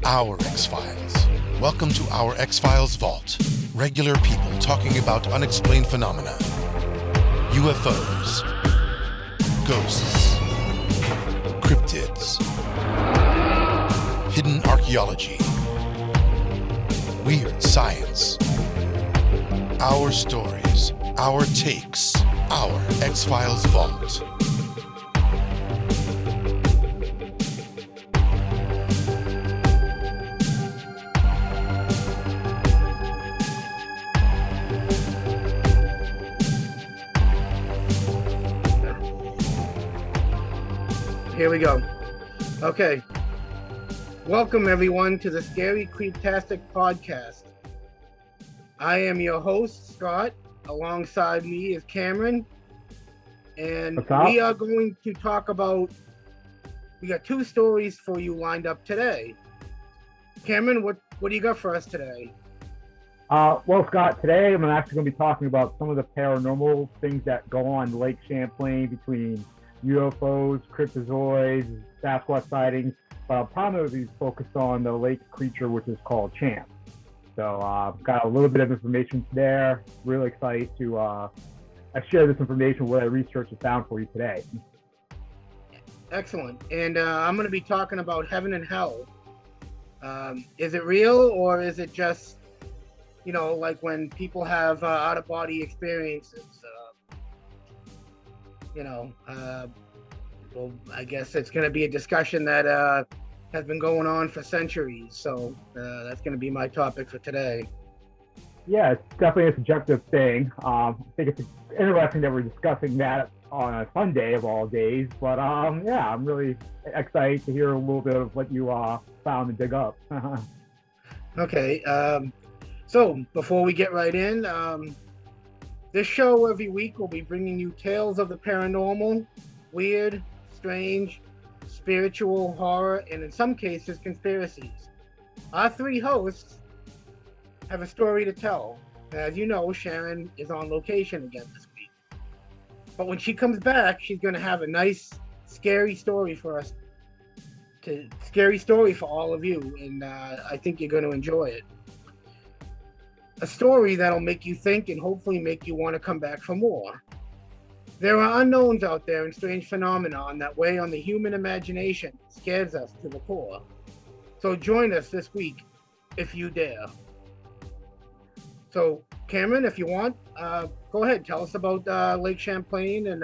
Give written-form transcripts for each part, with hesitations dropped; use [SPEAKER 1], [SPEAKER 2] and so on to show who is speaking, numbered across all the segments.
[SPEAKER 1] Our X-Files. Welcome to our X-Files vault. Regular people talking about unexplained phenomena. UFOs. Ghosts. Cryptids. Hidden archaeology. Weird science. Our stories. Our takes. Our X-Files vault.
[SPEAKER 2] Here we go. Okay. Welcome, everyone, to the Scary Creeptastic podcast. I am your host, Scott. Alongside me is Kameron. And we are going to talk about... We got two stories for you lined up today. Kameron, what do you got for us today?
[SPEAKER 3] Well, Scott, today I'm actually going to be talking about some of the paranormal things that go on Lake Champlain between UFOs, cryptozoids, Sasquatch sightings, but I'll primarily focused on the lake creature, which is called Champ. So I've got a little bit of information there. Really excited to share this information, what I researched and found for you today.
[SPEAKER 2] Excellent. And I'm going to be talking about heaven and hell. Is it real, or is it just, like when people have out-of-body experiences? Well, I guess it's going to be a discussion that has been going on for centuries. So that's going to be my topic for today.
[SPEAKER 3] Yeah, it's definitely a subjective thing. I think it's interesting that we're discussing that on a Sunday of all days. But yeah, I'm really excited to hear a little bit of what you found and dig up.
[SPEAKER 2] Okay. So before we get right in, this show every week will be bringing you tales of the paranormal, weird, strange, spiritual, horror, and in some cases, conspiracies. Our three hosts have a story to tell. As you know, Sharon is on location again this week. But when she comes back, she's going to have a nice, scary story for us. Scary story for all of you, and I think you're going to enjoy it. A story that'll make you think and hopefully make you want to come back for more. There are unknowns out there and strange phenomenon that weigh on the human imagination, scares us to the core. So join us this week, if you dare. So, Kameron, if you want, go ahead. Tell us about Lake Champlain and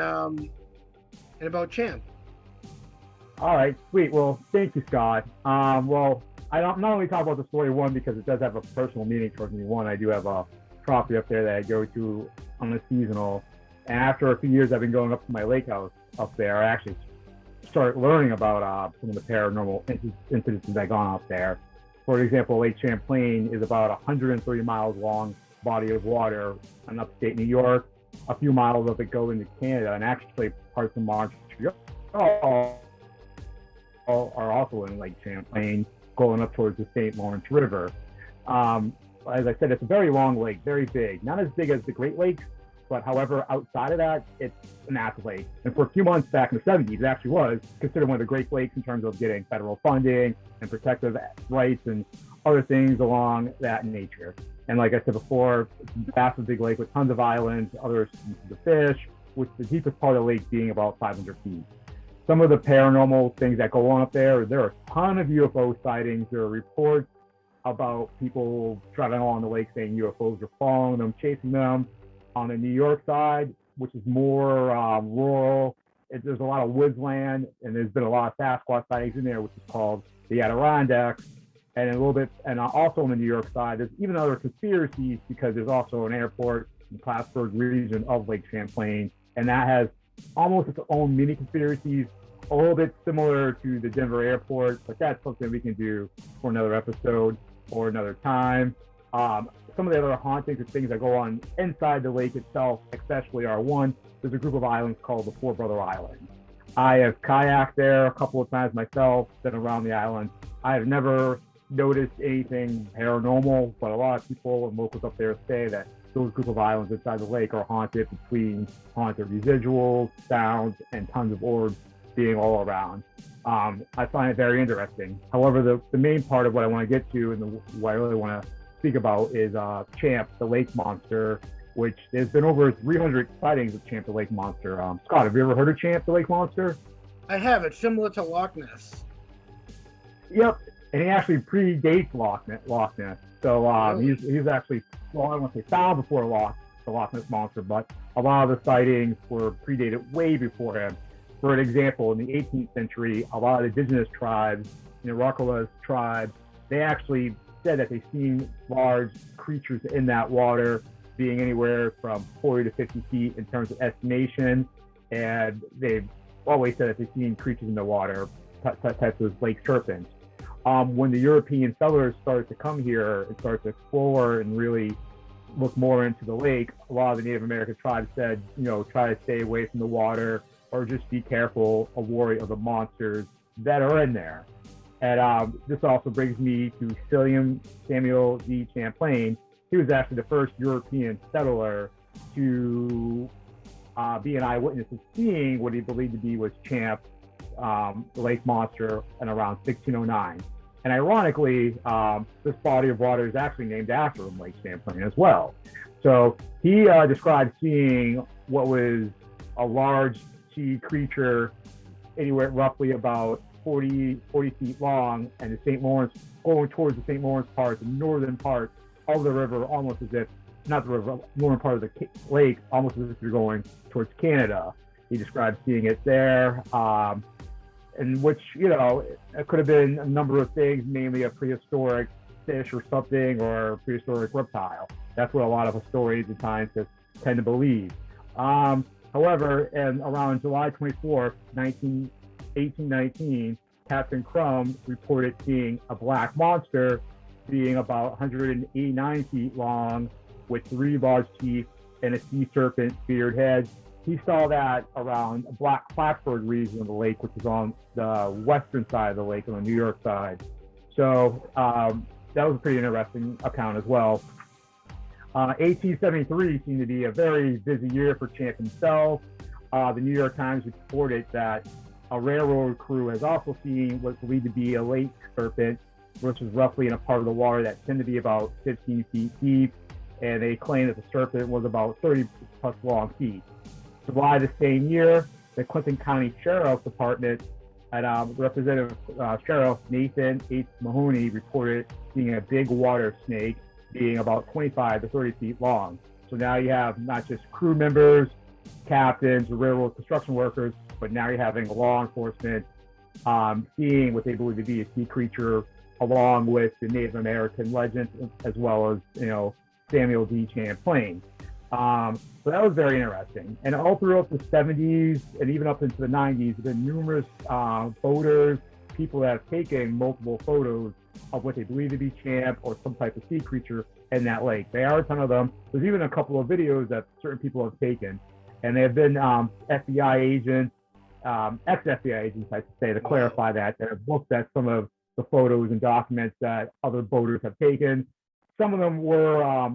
[SPEAKER 2] about Champ.
[SPEAKER 3] All right, sweet. Well, thank you, Scott. Well, I don't not only talk about the story, one, because it does have a personal meaning for me. One, I do have a property up there that I go to on a seasonal. And after a few years, I've been going up to my lake house up there. I actually started learning about some of the paranormal incidents that gone up there. For example, Lake Champlain is about 130 miles long body of water in upstate New York. A few miles of it go into Canada, and actually parts of Montreal are also in Lake Champlain, going up towards the St. Lawrence River. As I said, it's a very long lake, very big. Not as big as the Great Lakes, but however, outside of that, it's a massive lake. And for a few months back in the 70s, it actually was considered one of the Great Lakes in terms of getting federal funding and protective rights and other things along that nature. And like I said before, it's a massive big lake with tons of islands, other species of fish, with the deepest part of the lake being about 500 feet. Some of the paranormal things that go on up there are a ton of UFO sightings. There are reports about people traveling along the lake saying UFOs are following them, chasing them. On the New York side, which is more rural, there's a lot of woods land, and there's been a lot of Sasquatch sightings in there, which is called the Adirondacks. And a little bit, and also on the New York side, there's even other conspiracies because there's also an airport in Plattsburgh region of Lake Champlain, and that has almost its own mini conspiracies, a little bit similar to the Denver airport, but that's something we can do for another episode or another time. Some of the other hauntings and things that go on inside the lake itself, especially, are one, there's a group of islands called the Four Brother Islands. I have kayaked there a couple of times myself, been around the island. I have never noticed anything paranormal, but a lot of people and locals up there say that those group of islands inside the lake are haunted between haunted residuals, sounds, and tons of orbs being all around. I find it very interesting. However, the main part of what I want to get to and what I really want to speak about is Champ, the lake monster, which there's been over 300 sightings of Champ, the lake monster. Scott, have you ever heard of Champ, the lake monster?
[SPEAKER 2] I have. It's similar to Loch Ness.
[SPEAKER 3] Yep, and he actually predates Loch Ness. So
[SPEAKER 2] Really?
[SPEAKER 3] he's actually, well, I don't want to say found before the Loch Ness monster, but a lot of the sightings were predated way before him. For an example, in the 18th century, a lot of indigenous tribes, the Arakwal tribes, they actually said that they've seen large creatures in that water being anywhere from 40 to 50 feet in terms of estimation. And they've always said that they've seen creatures in the water, types of lake serpents. When the European settlers started to come here and start to explore and really look more into the lake, a lot of the Native American tribes said, try to stay away from the water or just be careful or worry of the monsters that are in there. And this also brings me to Samuel D Champlain. He was actually the first European settler to be an eyewitness of seeing what he believed to be was Champ, the lake monster, in around 1609. And ironically, this body of water is actually named after him, Lake Champlain, as well. So he described seeing what was a large sea creature, anywhere roughly about 40 feet long, and the St. Lawrence, going towards the St. Lawrence part, the northern part of the river, almost as if, not the river, northern part of the lake, almost as if you're going towards Canada. He described seeing it there. And which, it could have been a number of things, mainly a prehistoric fish or something, or a prehistoric reptile. That's what a lot of historians and scientists tend to believe. However, and around July 24th, 1819, Captain Crum reported seeing a black monster being about 189 feet long with 3 large teeth and a sea serpent speared head. He saw that around Black Plattsburgh region of the lake, which is on the western side of the lake, on the New York side. So that was a pretty interesting account as well. 1873 seemed to be a very busy year for Champ himself. The New York Times reported that a railroad crew has also seen what's believed to be a lake serpent, which is roughly in a part of the water that tended to be about 15 feet deep. And they claimed that the serpent was about 30 plus long feet. July the same year, the Clinton County Sheriff's Department and Representative Sheriff Nathan H. Mahoney reported seeing a big water snake being about 25 to 30 feet long. So now you have not just crew members, captains, or railroad construction workers, but now you're having law enforcement seeing what they believe to be a sea creature, along with the Native American legends, as well as Samuel D. Champlain. So that was very interesting. And all throughout the 70s and even up into the 90s, there have been numerous boaters, people that have taken multiple photos of what they believe to be Champ or some type of sea creature in that lake. There are a ton of them. There's even a couple of videos that certain people have taken. And there have been FBI agents, ex-FBI agents, I should say, to clarify that have looked at some of the photos and documents that other boaters have taken. Some of them were, I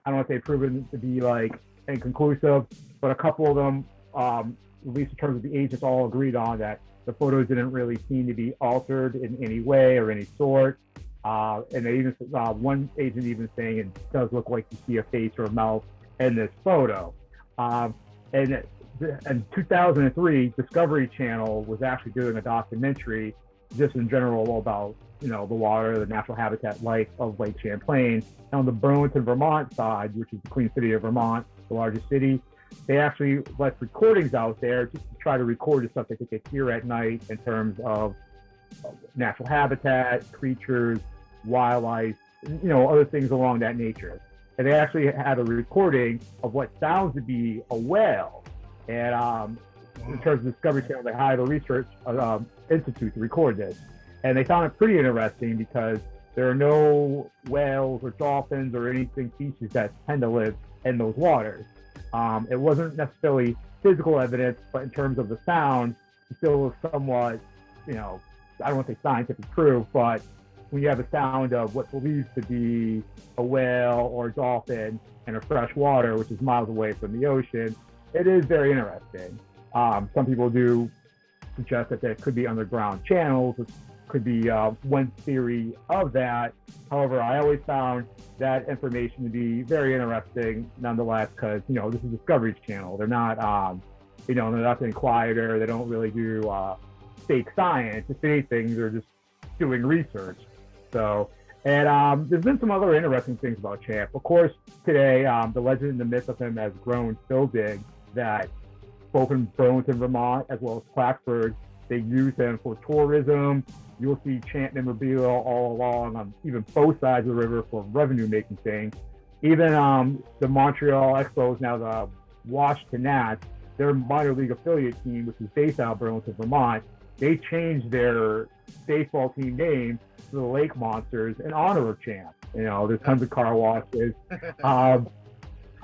[SPEAKER 3] don't want to say proven to be like inconclusive, but a couple of them, at least in terms of the agents, all agreed on that the photos didn't really seem to be altered in any way or any sort. And they even, one agent even saying it does look like you see a face or a mouth in this photo. And in 2003, Discovery Channel was actually doing a documentary just in general about, the water, the natural habitat life of Lake Champlain. And on the Burlington, Vermont side, which is the Queen City of Vermont, the largest city, they actually left recordings out there just to try to record the stuff that they could hear at night in terms of natural habitat, creatures, wildlife, other things along that nature. And they actually had a recording of what sounds to be a whale. And in terms of Discovery Channel, they hired a research institute to record this. And they found it pretty interesting because there are no whales or dolphins or anything species that tend to live in those waters. It wasn't necessarily physical evidence, but in terms of the sound, it still was somewhat, I don't want to say scientific proof, but when you have a sound of what believes to be a whale or a dolphin in a fresh water, which is miles away from the ocean, it is very interesting. Some people do suggest that there could be underground channels, which could be one theory of that. However, I always found that information to be very interesting nonetheless, because, you know, this is Discovery Channel. They're not, you know, they're not the Inquirer. They don't really do fake science. If anything, they're just doing research. So, and there's been some other interesting things about Champ. Of course, today, the legend and the myth of him has grown so big that both in Burlington, Vermont, as well as Plattsburgh, they use him for tourism. You'll see Champ memorabilia all along on even both sides of the river for revenue-making things. Even the Montreal Expos, now the Washington Nats, their minor league affiliate team, which is based out of Burlington, Vermont, they changed their baseball team name to the Lake Monsters in honor of Champ. You know, there's tons of car washes.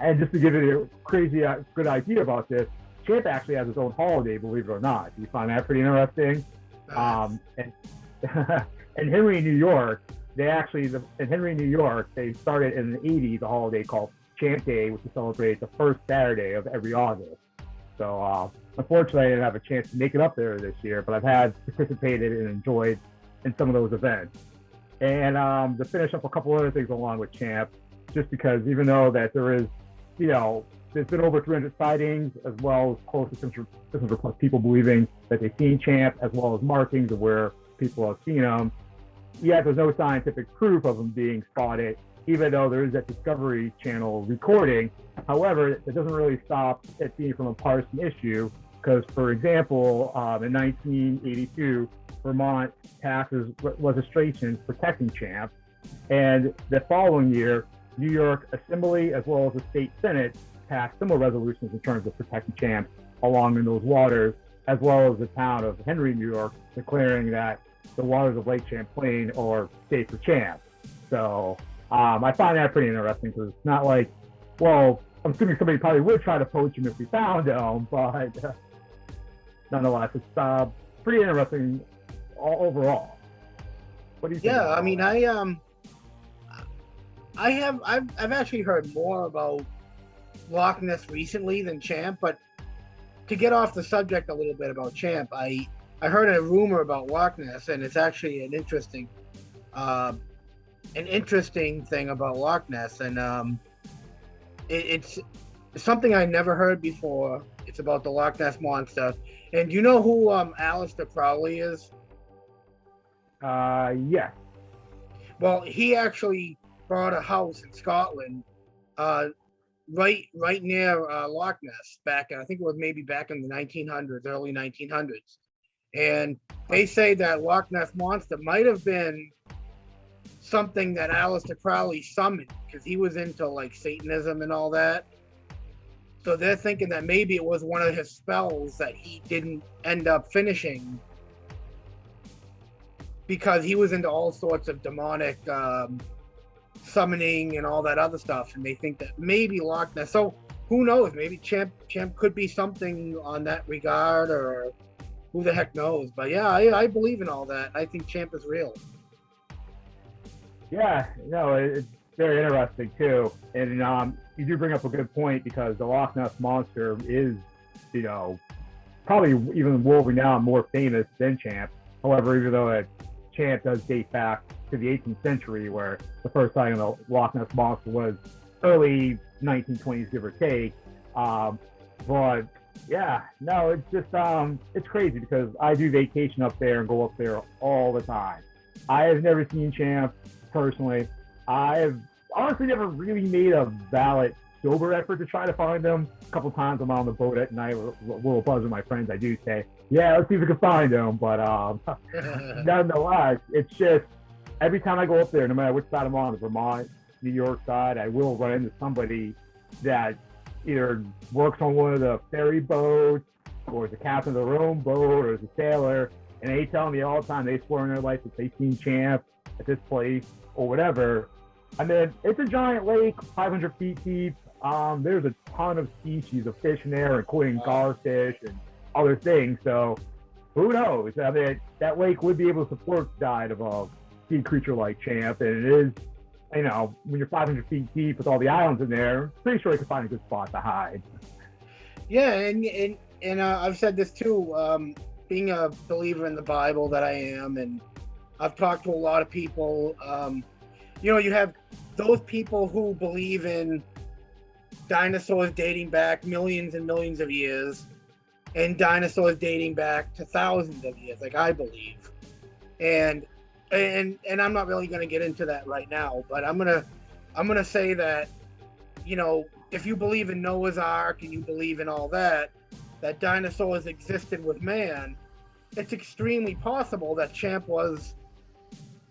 [SPEAKER 3] And just to give you a crazy good idea about this, Champ actually has his own holiday, believe it or not. Do you find that pretty interesting? And in Henry, New York, they started in the 80s a holiday called Champ Day, which is celebrated the first Saturday of every August. So unfortunately, I didn't have a chance to make it up there this year, but I've had participated and enjoyed in some of those events. And to finish up a couple other things along with Champ, just because even though that there is, you know, there's been over 300 sightings, as well as close to 600 plus people believing that they've seen Champ, as well as markings of where people have seen him. Yet there's no scientific proof of him being spotted, even though there is that Discovery Channel recording. However, it doesn't really stop it being from a partisan issue, because, for example, in 1982, Vermont passes legislation protecting Champ, and the following year, New York Assembly, as well as the state Senate, passed similar resolutions in terms of protecting Champ along in those waters, as well as the town of Henry, New York, declaring that the waters of Lake Champlain are safe for Champ. So I find that pretty interesting, because it's not like, well, I'm assuming somebody probably would try to poach him if we found him, but nonetheless, it's pretty interesting overall. What do you think?
[SPEAKER 2] Yeah, I mean, I've actually heard more about Loch Ness recently than Champ, but to get off the subject a little bit about Champ, I heard a rumor about Loch Ness, and it's actually an interesting thing about Loch Ness, and it's something I never heard before. It's about the Loch Ness Monster. And do you know who Aleister Crowley is?
[SPEAKER 3] Yeah.
[SPEAKER 2] Well, he actually bought a house in Scotland, right near Loch Ness, I think it was maybe back in the 1900s, early 1900s. And they say that Loch Ness Monster might have been something that Aleister Crowley summoned, because he was into like Satanism and all that. So they're thinking that maybe it was one of his spells that he didn't end up finishing, because he was into all sorts of demonic summoning and all that other stuff, and they think that maybe Loch Ness. So who knows? Maybe Champ could be something on that regard, or who the heck knows? But yeah, I believe in all that. I think Champ is real.
[SPEAKER 3] Yeah, no, it's very interesting too, and you do bring up a good point, because the Loch Ness Monster is, you know, probably even world-renowned, more famous than Champ. However, even though Champ does date back to the 18th century, where the first sighting of the Loch Ness Monster was early 1920s, give or take. But yeah, no, it's just it's crazy, because I do vacation up there and go up there all the time. I have never seen Champ personally. I've honestly never really made a valid sober effort to try to find them. A couple times I'm on the boat at night with a little buzz with my friends, I do say, yeah, let's see if we can find them. But nonetheless, it's just every time I go up there, no matter which side I'm on, the Vermont, New York side, I will run into somebody that either works on one of the ferry boats, or is the captain of their own boat, or is a sailor, and they tell me all the time, they swear in their life that they've seen Champ at this place or whatever. I mean, it's a giant lake, 500 feet deep. There's a ton of species of fish in there, including garfish and other things. So who knows? I mean, that lake would be able to support the diet of a sea creature like Champ, and it is, you know, when you're 500 feet deep with all the islands in there, pretty sure you can find a good spot to hide.
[SPEAKER 2] Yeah, and I've said this too. being a believer in the Bible that I am, and I've talked to a lot of people. You have those people who believe in dinosaurs dating back millions and millions of years, and dinosaurs dating back to thousands of years, like I believe. And I'm not really going to get into that right now, but I'm gonna say that, if you believe in Noah's Ark and you believe in all that dinosaurs existed with man, it's extremely possible that Champ was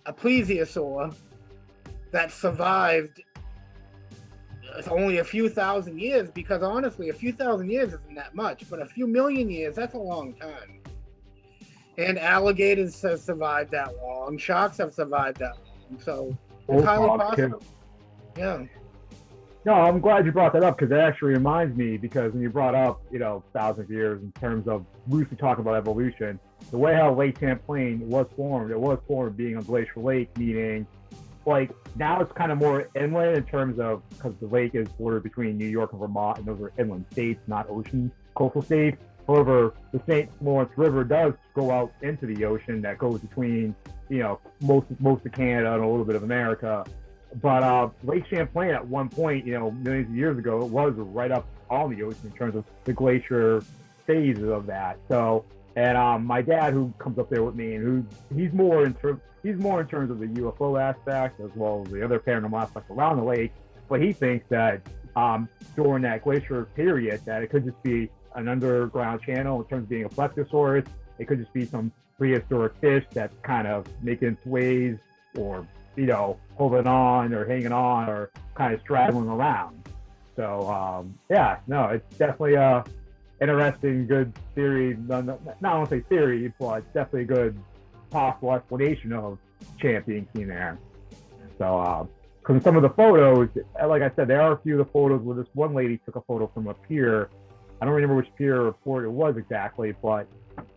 [SPEAKER 2] a plesiosaur that survived only a few thousand years, because honestly, a few thousand years isn't that much, but a few million years, that's a long time. And alligators have survived that long. Sharks have survived that long. So it's highly possible. Yeah.
[SPEAKER 3] No, I'm glad you brought that up, because it actually reminds me, because when you brought up, thousands of years in terms of loosely talking about evolution, the way how Lake Champlain was formed, it was formed being a glacial lake, meaning like now it's kind of more inland in terms of, because the lake is bordered between New York and Vermont, and those are inland states, not ocean coastal states. However, the St. Lawrence River does go out into the ocean that goes between, most of Canada and a little bit of America. But Lake Champlain at one point, millions of years ago, it was right up on the ocean in terms of the glacier phases of that. So, and my dad, who comes up there with me, and he's more in terms of the UFO aspect as well as the other paranormal aspects around the lake. But he thinks that during that glacier period, that it could just be an underground channel in terms of being a plesiosaurus. It could just be some prehistoric fish that's kind of making its ways, or holding on or hanging on or kind of straddling around. So it's definitely a interesting, good theory. Not I won't say theory, but it's definitely a good possible explanation of Champ being seen there. So because some of the photos, like I said, there are a few of the photos where this one lady took a photo from a pier. I don't remember which pier or port it was exactly, but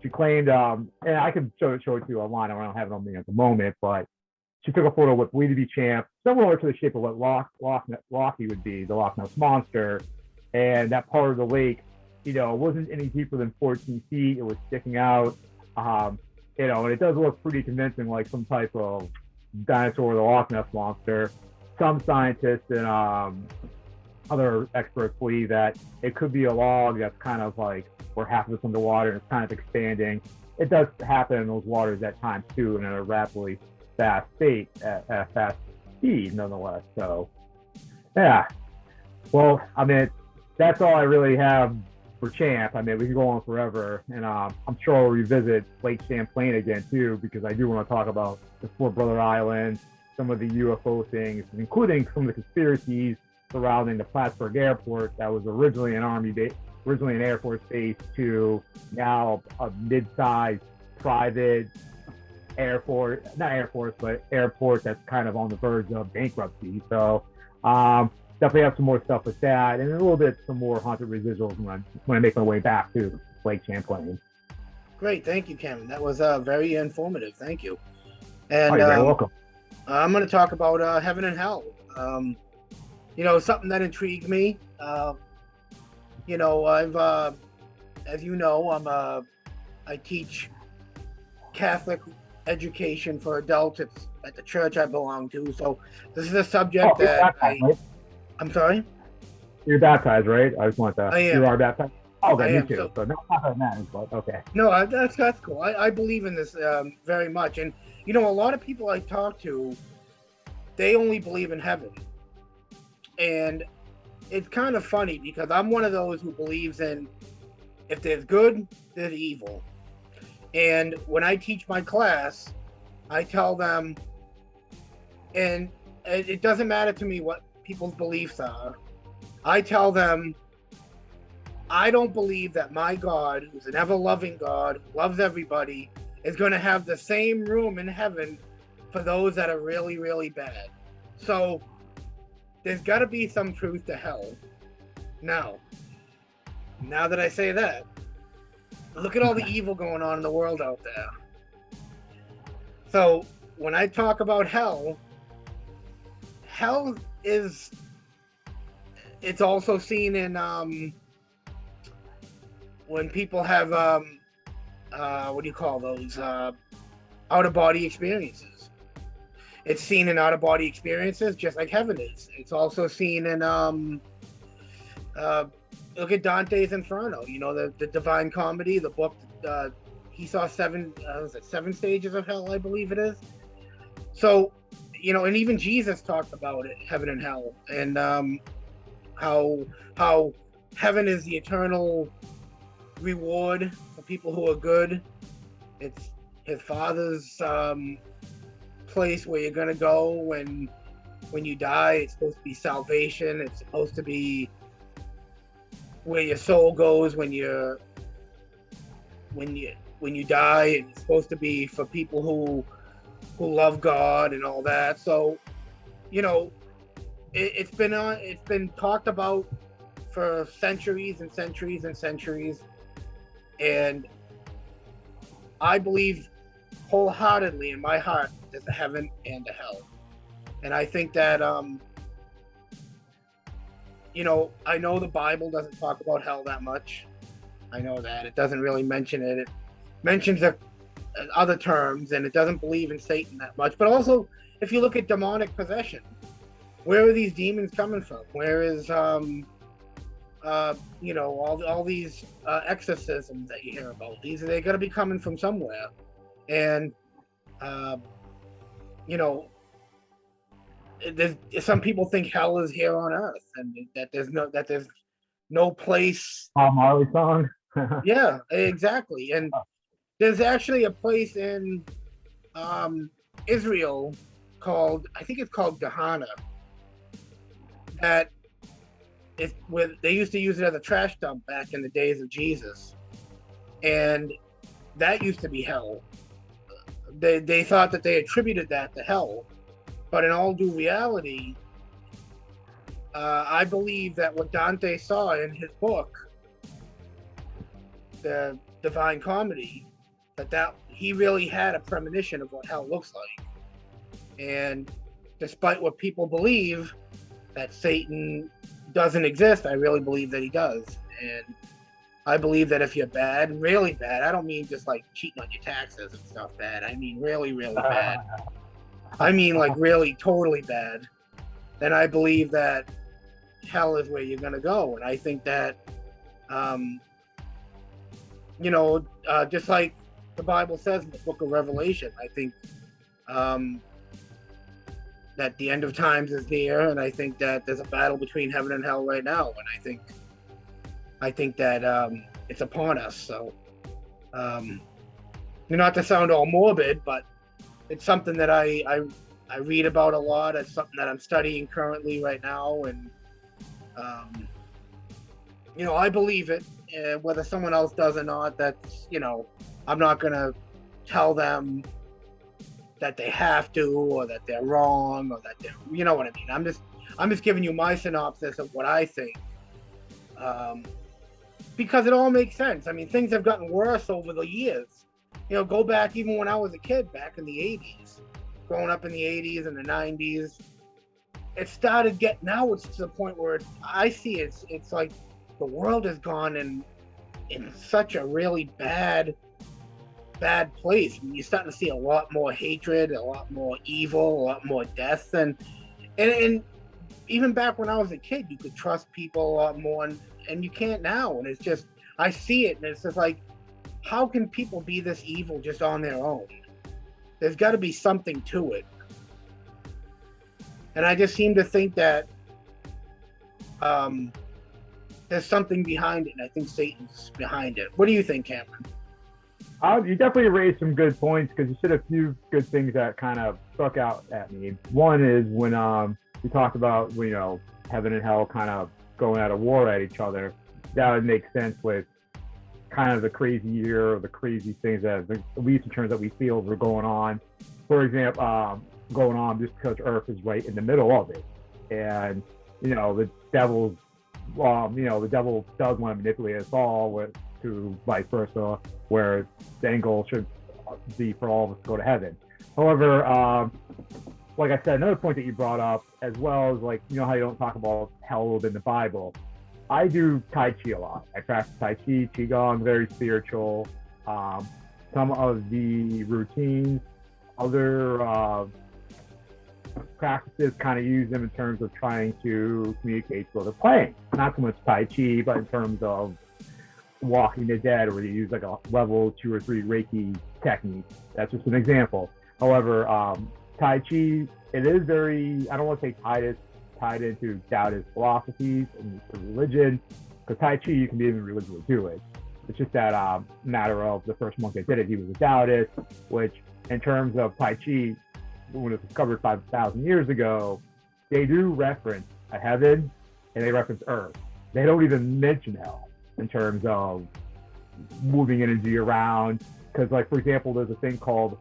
[SPEAKER 3] she claimed, and I can show it to you online. I don't have it on me at the moment, but she took a photo with believed to be Champ, similar to the shape of what Lochie would be, the Loch Ness Monster. And that part of the lake, wasn't any deeper than 14 feet. It was sticking out, and it does look pretty convincing, like some type of dinosaur, the Loch Ness Monster. Some scientists and other experts believe that it could be a log that's kind of like where half of it's underwater and it's kind of expanding. It does happen in those waters at times too, and at a rapidly fast state, at a fast speed nonetheless. So yeah, well, I mean, that's all I really have for Champ. I mean, we can go on forever, and I'm sure I'll revisit Lake Champlain again too, because I do want to talk about the Four Brother Island, some of the UFO things, including some of the conspiracies surrounding the Plattsburgh Airport that was originally an Army base, originally an Air Force base, to now a mid-sized private airport that's kind of on the verge of bankruptcy. So definitely have some more stuff with that, and a little bit some more haunted residuals when I make my way back to Lake Champlain.
[SPEAKER 2] Great, thank you, Cameron. That was very informative. Thank you. And
[SPEAKER 3] you're very welcome.
[SPEAKER 2] I'm going to talk about heaven and hell. Something that intrigued me. I've, as you know, I teach Catholic education for adults at the church I belong to. So this is a subject that I'm sorry?
[SPEAKER 3] You're baptized, right? I just want to.
[SPEAKER 2] I am.
[SPEAKER 3] You are baptized? Oh, okay, me too.
[SPEAKER 2] So
[SPEAKER 3] not that matters, but okay.
[SPEAKER 2] No, that's cool. I believe in this very much. And, a lot of people I talk to, they only believe in heaven. And it's kind of funny, because I'm one of those who believes in, if there's good, there's evil. And when I teach my class, I tell them, and it doesn't matter to me what people's beliefs are. I tell them, I don't believe that my God, who's an ever-loving God, who loves everybody, is going to have the same room in heaven for those that are really, really bad. So there's got to be some truth to hell. Now that I say that, look at all the evil going on in the world out there. So when I talk about hell is, it's also seen in when people have what do you call those? Out of body experiences. It's seen in out of body experiences, just like heaven is. It's also seen in look at Dante's Inferno. You know, the Divine Comedy, the book. He saw seven stages of hell, I believe it is. So, you know, and even Jesus talked about it, heaven and hell, and how heaven is the eternal reward for people who are good. It's his Father's place where you're gonna go when you die. It's supposed to be salvation. It's supposed to be where your soul goes when you die, and it's supposed to be for people who love God and all that. So, you know, it's been talked about for centuries and centuries and centuries, and I believe wholeheartedly in my heart there's a heaven and a hell. And I think that you know, I know the Bible doesn't talk about hell that much. I know that it doesn't really mention it. It mentions other terms, and it doesn't believe in Satan that much. But also, if you look at demonic possession, where are these demons coming from? Where is you know, all these exorcisms that you hear about? They got to be coming from somewhere. And you know, some people think hell is here on earth, and that there's no place.
[SPEAKER 3] Marley song.
[SPEAKER 2] Yeah, exactly. And there's actually a place in Israel called, I think it's called Gehenna, that is where they used to use it as a trash dump back in the days of Jesus, and that used to be hell. They thought that they attributed that to hell, but in all due reality, I believe that what Dante saw in his book, the Divine Comedy, that he really had a premonition of what hell looks like. And despite what people believe, that Satan doesn't exist, I really believe that he does. And I believe that if you're bad, really bad, I don't mean just like cheating on your taxes and stuff bad. I mean really, really bad. I mean like really totally bad. Then I believe that hell is where you're going to go. And I think that, you know, just like the Bible says in the book of Revelation, I think that the end of times is near, and I think that there's a battle between heaven and hell right now, and I think that it's upon us. So, not to sound all morbid, but it's something that I read about a lot. It's something that I'm studying currently right now, and you know, I believe it. Whether someone else does or not, that's, you know, I'm not gonna tell them that they have to, or that they're wrong, or that they're, you know what I mean. I'm just giving you my synopsis of what I think, because it all makes sense. I mean, things have gotten worse over the years. You know, go back even when I was a kid, back in the 80s, growing up in the 80s and the 90s. It started getting, now it's to the point where I see it's like the world has gone in such a really bad place. I mean, you're starting to see a lot more hatred, a lot more evil, a lot more death, and even back when I was a kid, you could trust people a lot more, and you can't now. And it's just, I see it, and it's just like, how can people be this evil just on their own? There's got to be something to it. And I just seem to think that there's something behind it, and I think Satan's behind it. What do you think, Kameron?
[SPEAKER 3] You definitely raised some good points, because you said a few good things that kind of stuck out at me. One is when you talked about, you know, heaven and hell kind of going at a war at each other. That would make sense with kind of the crazy year, or the crazy things that, at least in terms that we feel were going on. For example, going on just because Earth is right in the middle of it, and you know, the devil does want to manipulate us all to vice versa, where the end goal should be for all of us to go to heaven. However, like I said, another point that you brought up, as well as, like, you know how you don't talk about hell in the Bible. I do Tai Chi a lot. I practice Tai Chi, Qigong, very spiritual. some of the routines, other practices kind of use them in terms of trying to communicate with other planes. Not so much Tai Chi, but in terms of walking the dead, where they use like a level 2 or 3 Reiki technique. That's just an example. However, Tai Chi, it is very, I don't want to say tied into Taoist philosophies and religion, because Tai Chi, you can be even religiously do it. It's just that matter of the first monk that did it, he was a Taoist, which in terms of Tai Chi, when it was discovered 5,000 years ago, they do reference a heaven and they reference earth. They don't even mention hell in terms of moving energy around. Because, like, for example, there's a thing called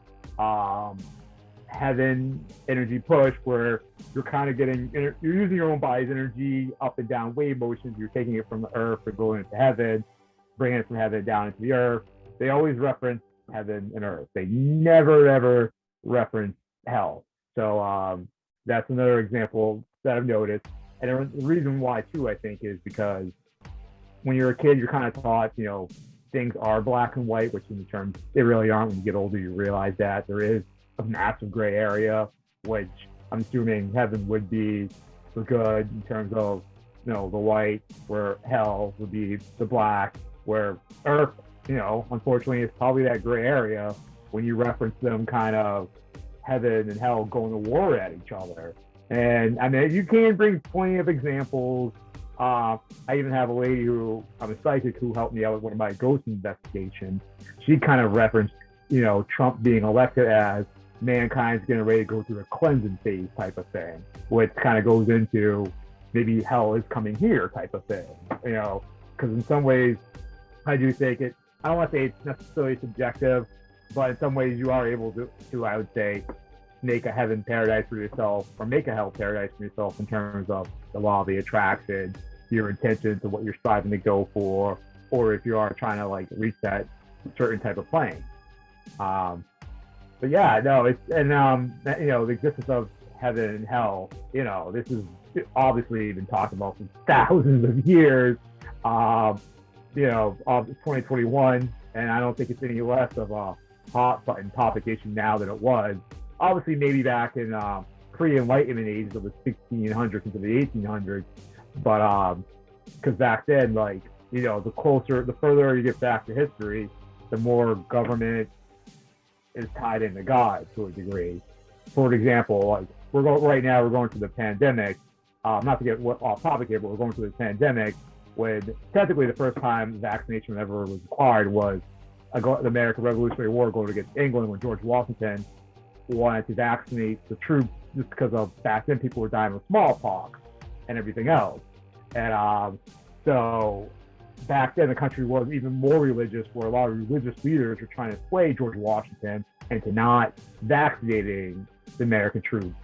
[SPEAKER 3] heaven energy push, where you're kind of you're using your own body's energy up and down wave motions. You're taking it from the earth and going into heaven, bringing it from heaven down into the earth. They always reference heaven and earth. They never, ever reference hell. So that's another example that I've noticed. And the reason why, too, I think, is because when you're a kid, you're kind of taught, things are black and white, which in terms they really aren't. When you get older, you realize that there is a massive gray area, which I'm assuming heaven would be the good in terms of, the white, where hell would be the black, where earth, unfortunately, is probably that gray area when you reference them kind of heaven and hell going to war at each other. And I mean, you can bring plenty of examples. I even have a lady I'm a psychic, who helped me out with one of my ghost investigations. She kind of referenced, Trump being elected as mankind's getting ready to go through a cleansing phase type of thing, which kind of goes into maybe hell is coming here type of thing, because in some ways, I do think I don't want to say it's necessarily subjective, but in some ways you are able to, I would say, make a heaven paradise for yourself, or make a hell paradise for yourself in terms of the law of the attraction, your intentions of what you're striving to go for, or if you are trying to like reach that certain type of plane. But yeah, no, it's, and the existence of heaven and hell, this is obviously been talked about for thousands of years, of 2021, and I don't think it's any less of a hot button topic issue now than it was. Obviously, maybe back in pre-Enlightenment ages of the 1600s into the 1800s, but because back then, like, the further you get back to history, the more government is tied into God to a degree. For example, like we're going through the pandemic. Not to get off topic here, but we're going through the pandemic when technically the first time vaccination ever was required was the American Revolutionary War going against England, when George Washington wanted to vaccinate the troops just because of back then people were dying of smallpox and everything else. And so back then the country was even more religious, where a lot of religious leaders were trying to sway George Washington into not vaccinating the American troops.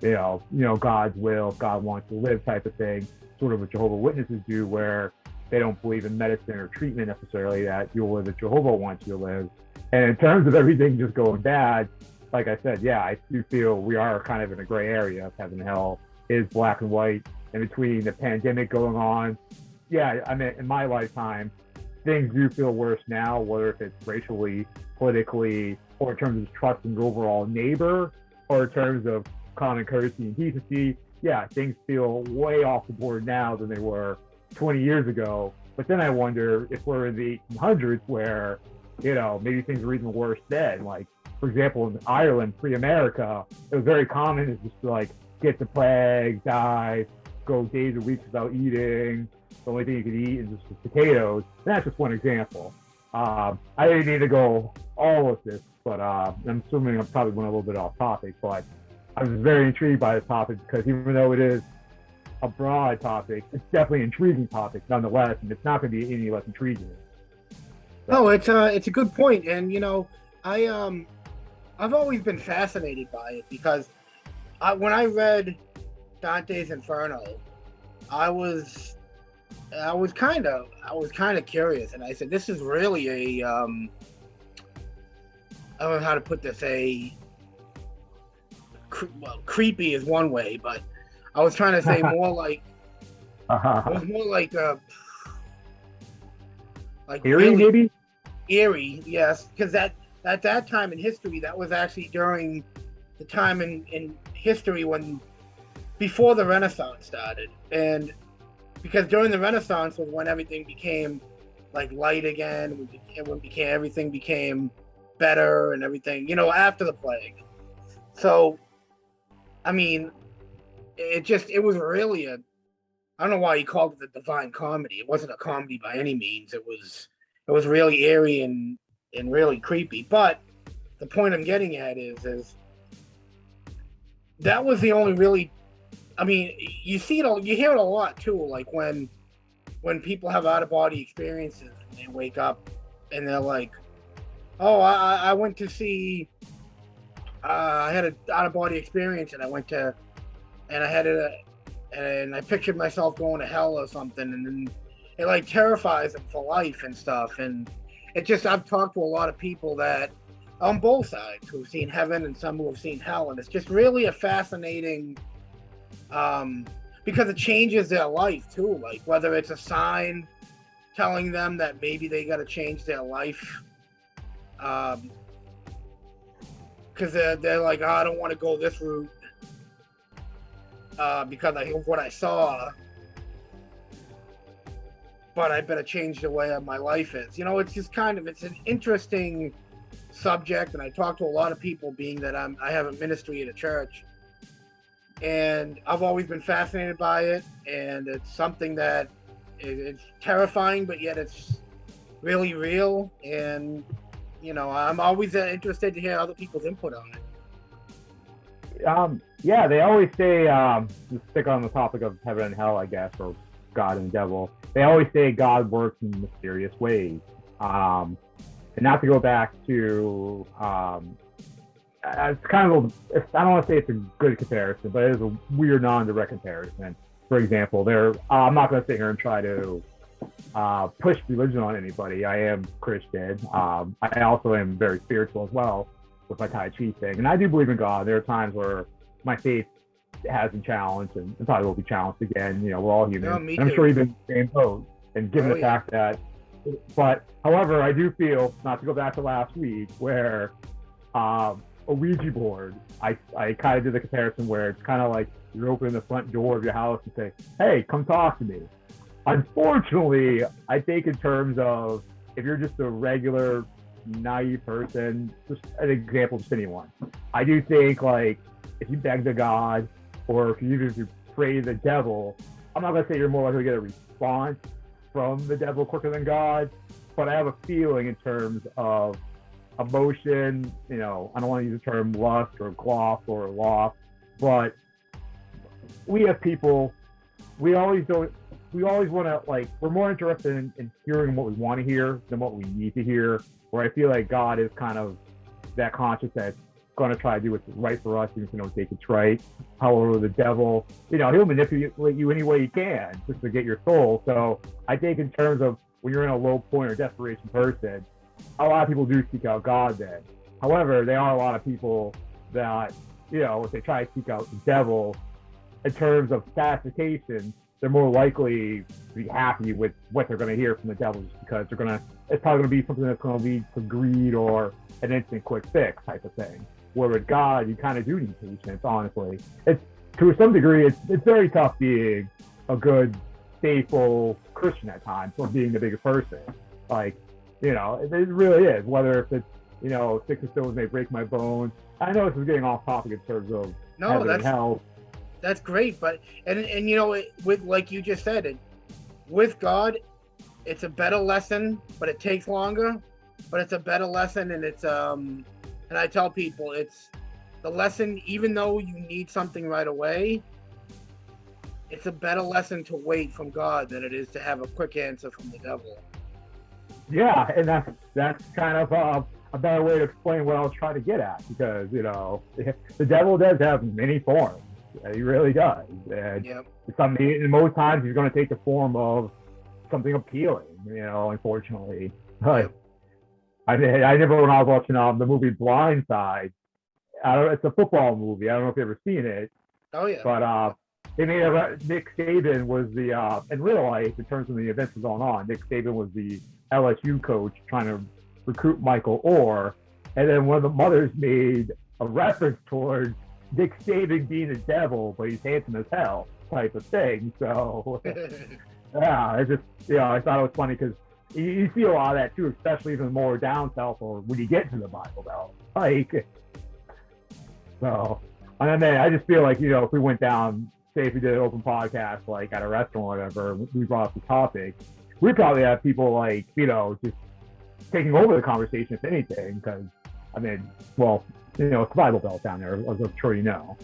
[SPEAKER 3] God's will, if God wants to live type of thing, sort of what Jehovah's Witnesses do, where they don't believe in medicine or treatment necessarily, that you'll live as Jehovah wants you to live. And in terms of everything just going bad, like I said, yeah, I do feel we are kind of in a gray area of heaven and hell is black and white. And between the pandemic going on, yeah, I mean, in my lifetime, things do feel worse now, whether if it's racially, politically, or in terms of trusting your overall neighbor, or in terms of common courtesy and decency. Yeah, things feel way off the board now than they were 20 years ago. But then I wonder if we're in the 1800s, where, maybe things were even worse then. Like, for example, in Ireland, pre-America, it was very common to just like get the plague, die, go days or weeks without eating. The only thing you could eat is just potatoes. And that's just one example. I didn't need to go all of this, but I'm assuming I'm probably going a little bit off topic. But I was very intrigued by this topic, because even though it is a broad topic, it's definitely an intriguing topic nonetheless, and it's not going to be any less intriguing.
[SPEAKER 2] No, it's a good point, and I've always been fascinated by it, because when I read Dante's Inferno, I was kind of curious, and I said, this is really a I don't know how to put this, creepy is one way, but I was trying to say more like it was more like
[SPEAKER 3] eerie, really, maybe
[SPEAKER 2] eerie, yes, because at that time in history, that was actually during the time in history when before the Renaissance started, and because during the Renaissance was when everything became like light again, everything became better and everything, after the plague. So, I mean, it was really I don't know why he called it the Divine Comedy. It wasn't a comedy by any means. It was really eerie and really creepy. But the point I'm getting at is that was the only really, I mean, you hear it a lot too, like when people have out of body experiences and they wake up and they're like, oh, I went to see, I had an out of body experience and I pictured myself going to hell or something, and then it like terrifies them for life and stuff. And I've talked to a lot of people that on both sides who've seen heaven and some who have seen hell, and it's just really a fascinating, because it changes their life too, like whether it's a sign telling them that maybe they got to change their life, because they're like, oh, I don't want to go this route because of what I saw, but I better change the way my life is. It's just it's an interesting subject, and I talk to a lot of people, being that I have a ministry at a church, and I've always been fascinated by it, and it's something that it's terrifying, but yet it's really real, and I'm always interested to hear other people's input on it.
[SPEAKER 3] Yeah, they always say, to stick on the topic of heaven and hell, I guess, or God and the devil, they always say God works in mysterious ways. And not to go back to, it's kind of, I don't want to say it's a good comparison, but it is a weird, non-direct comparison. For example, I'm not going to sit here and try to push religion on anybody. I am Christian. I also am very spiritual as well with my Tai Chi thing. And I do believe in God. There are times where my faith has been challenged and probably will be challenged again. We're all human.
[SPEAKER 2] No,
[SPEAKER 3] and I'm sure you've been in the same boat. And given the fact that, but however, I do feel, not to go back to last week, where a Ouija board, I kind of did the comparison where it's kind of like you're opening the front door of your house and say, hey, come talk to me. Unfortunately, I think in terms of if you're just a regular naive person, just an example, just anyone, I do think like if you beg to God or if you pray to the devil, I'm not going to say you're more likely to get a response from the devil quicker than God, but I have a feeling in terms of emotion, I don't want to use the term lust or gloss or loss, but we have people, we always want to, like, we're more interested in hearing what we want to hear than what we need to hear, where I feel like God is kind of that conscious that's going to try to do what's right for us, even if we don't think it's right. However, the devil, he'll manipulate you any way he can just to get your soul. So I think in terms of when you're in a low point or desperation person, a lot of people do seek out God then. However, there are a lot of people that, if they try to seek out the devil, in terms of satisfaction, they're more likely to be happy with what they're going to hear from the devil, just because it's probably going to be something that's going to lead to greed or an instant quick fix type of thing. Where with God, you kind of do need patience, honestly. It's, to some degree, it's very tough being a good, faithful Christian at times, or being the bigger person. Like, it really is. Whether if it's, sticks and stones may break my bones. I know this is getting off topic in terms of heaven and hell.
[SPEAKER 2] That's great, but with, like you just said, with God, it's a better lesson, but it takes longer. But it's a better lesson, and it's and I tell people it's the lesson. Even though you need something right away, it's a better lesson to wait from God than it is to have a quick answer from the devil.
[SPEAKER 3] Yeah, and that's kind of a better way to explain what I was trying to get at, because the devil does have many forms. He really does, and and most times he's going to take the form of something appealing. Unfortunately, but I never, when I was watching the movie Blind Side, it's a football movie. I don't know if you've ever seen it.
[SPEAKER 2] Oh yeah.
[SPEAKER 3] But they made Nick Saban was the in real life, in terms of the events going on, Nick Saban was the LSU coach trying to recruit Michael Orr, And then one of the mothers made a reference towards Dick Saban being a devil, but he's handsome as hell type of thing. So, yeah, it's just, I thought it was funny because you see a lot of that too, especially even more down south or when you get to the Bible Belt. Like, so, and then I just feel like, if we went down, say if we did an open podcast, like at a restaurant or whatever, we brought up the topic, we'd probably have people like, just taking over the conversation, if anything, because, it's Bible Belt down there, as I'm sure you know.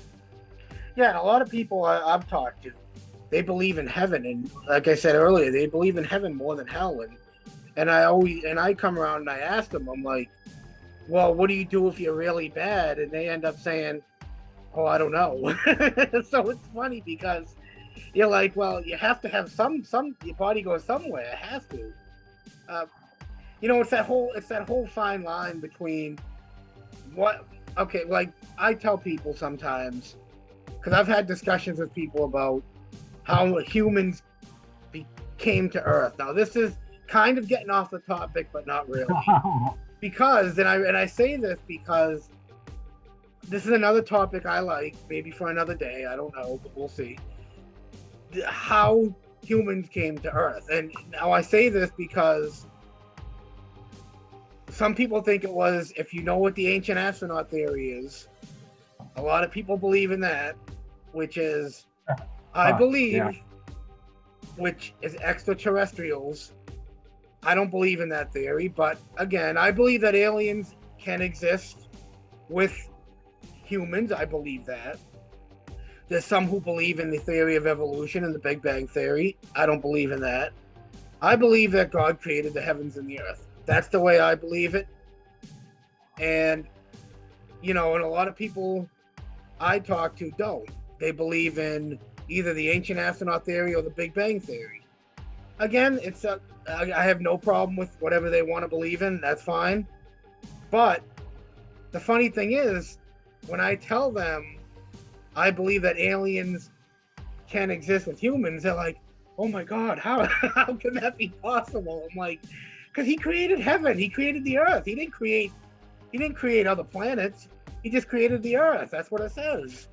[SPEAKER 2] Yeah, and a lot of people I've talked to, they believe in heaven, and like I said earlier, they believe in heaven more than hell. And I come around and I ask them, I'm like, well, what do you do if you're really bad? And they end up saying, oh, I don't know. So it's funny because you're like, well, you have to have some your body goes somewhere. It has to. It's that whole fine line between like I tell people sometimes, because I've had discussions with people about how humans came to Earth. Now this is kind of getting off the topic, but not really. Because, and I say this because this is another topic I like, maybe for another day, I don't know, but we'll see. How humans came to Earth. And now I say this because some people think it was, if you know what the ancient astronaut theory is, a lot of people believe in that, which is, I believe, which is extraterrestrials. I don't believe in that theory, but again, I believe that aliens can exist with humans. I believe that. There's some who believe in the theory of evolution and the Big Bang Theory. I don't believe in that. I believe that God created the heavens and the earth. That's the way I believe it. And, and a lot of people I talk to don't. They believe in either the ancient astronaut theory or the Big Bang Theory. Again, I have no problem with whatever they want to believe in. That's fine. But the funny thing is, when I tell them I believe that aliens can exist with humans, they're like, oh my God, how can that be possible? I'm like, because he created heaven. He created the earth. He didn't create other planets. He just created the earth. That's what it says.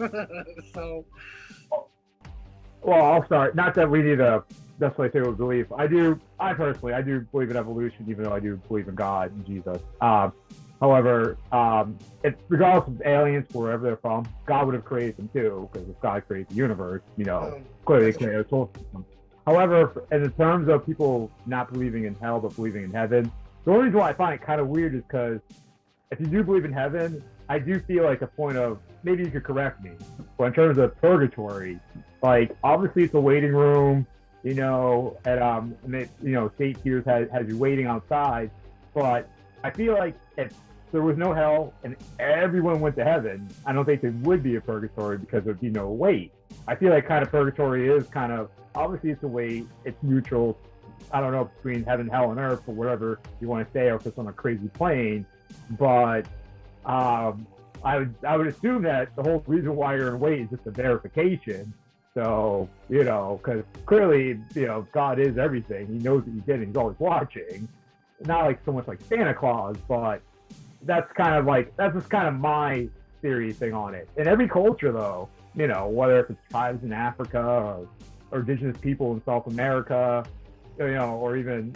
[SPEAKER 2] So.
[SPEAKER 3] Well, I'll start. Not that we need a necessarily say with belief. I personally believe in evolution, even though I do believe in God and Jesus. However, it's regardless of aliens, wherever they're from, God would have created them too, because if God created the universe, clearly they created a solar system. However, in terms of people not believing in hell but believing in heaven, the only reason why I find it kind of weird is because if you do believe in heaven, I do feel like a point of, maybe you could correct me, but in terms of purgatory, like obviously it's a waiting room, St. Peter's has you waiting outside, but I feel like if there was no hell and everyone went to heaven, I don't think there would be a purgatory because there'd be no wait. I feel like kind of purgatory is kind of, obviously it's a wait, it's neutral, I don't know, between heaven, hell, and earth, or whatever you want to say, or if it's on a crazy plane, but I would assume that the whole reason why you're in wait is just a verification. So, because clearly, God is everything. He knows what you did and he's always watching. Not like so much like Santa Claus, but that's just kind of my theory thing on it. In every culture though, whether if it's tribes in Africa or indigenous people in South America, or even,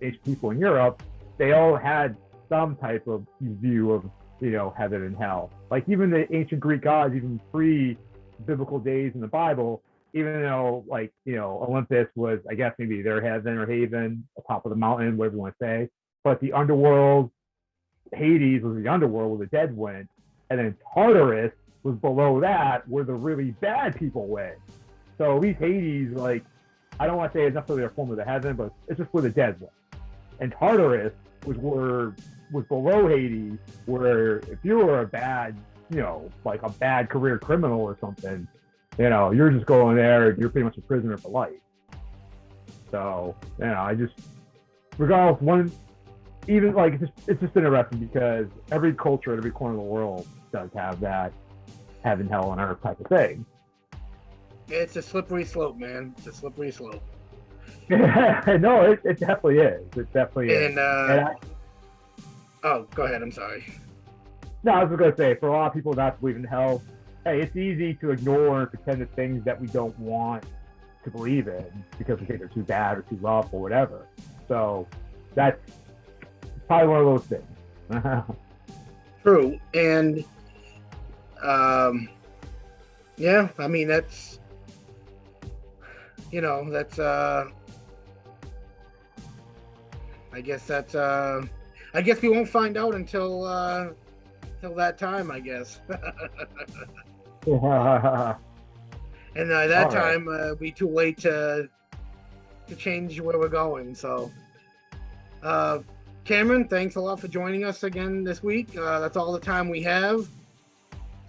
[SPEAKER 3] ancient people in Europe, they all had some type of view of, heaven and hell. Like even the ancient Greek gods, even pre-biblical days in the Bible, even though Olympus was, I guess, maybe their heaven or haven, the top of the mountain, whatever you want to say. But the underworld, Hades was the underworld where the dead went. And then Tartarus was below that where the really bad people went. So at least Hades, I don't want to say it's necessarily a form of the heaven, but it's just where the dead went. And Tartarus was below Hades, where if you were a bad, like a bad career criminal or something, you're just going there, you're pretty much a prisoner for life. So, I just, regardless, it's just interesting because every culture at every corner of the world does have that heaven, hell, and earth type of thing.
[SPEAKER 2] It's a slippery slope, man. It's a slippery slope.
[SPEAKER 3] No, it definitely is. It definitely is.
[SPEAKER 2] Oh, go ahead. I'm sorry.
[SPEAKER 3] No, I was gonna say, for a lot of people not to believe in hell, hey, it's easy to ignore and pretend that things that we don't want to believe in because we think they're too bad or too rough or whatever. So that's probably one of those things.
[SPEAKER 2] True. And yeah, I mean that's I guess we won't find out until that time, I guess. And that
[SPEAKER 3] All right.
[SPEAKER 2] time it'll be too late to change where we're going. So Kameron, thanks a lot for joining us again this week. That's all the time we have.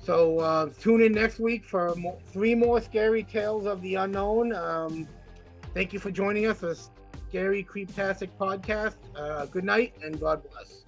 [SPEAKER 2] So tune in next week for 3 more scary tales of the unknown. Thank you for joining us for the Scary Creeptastic podcast. Good night and God bless.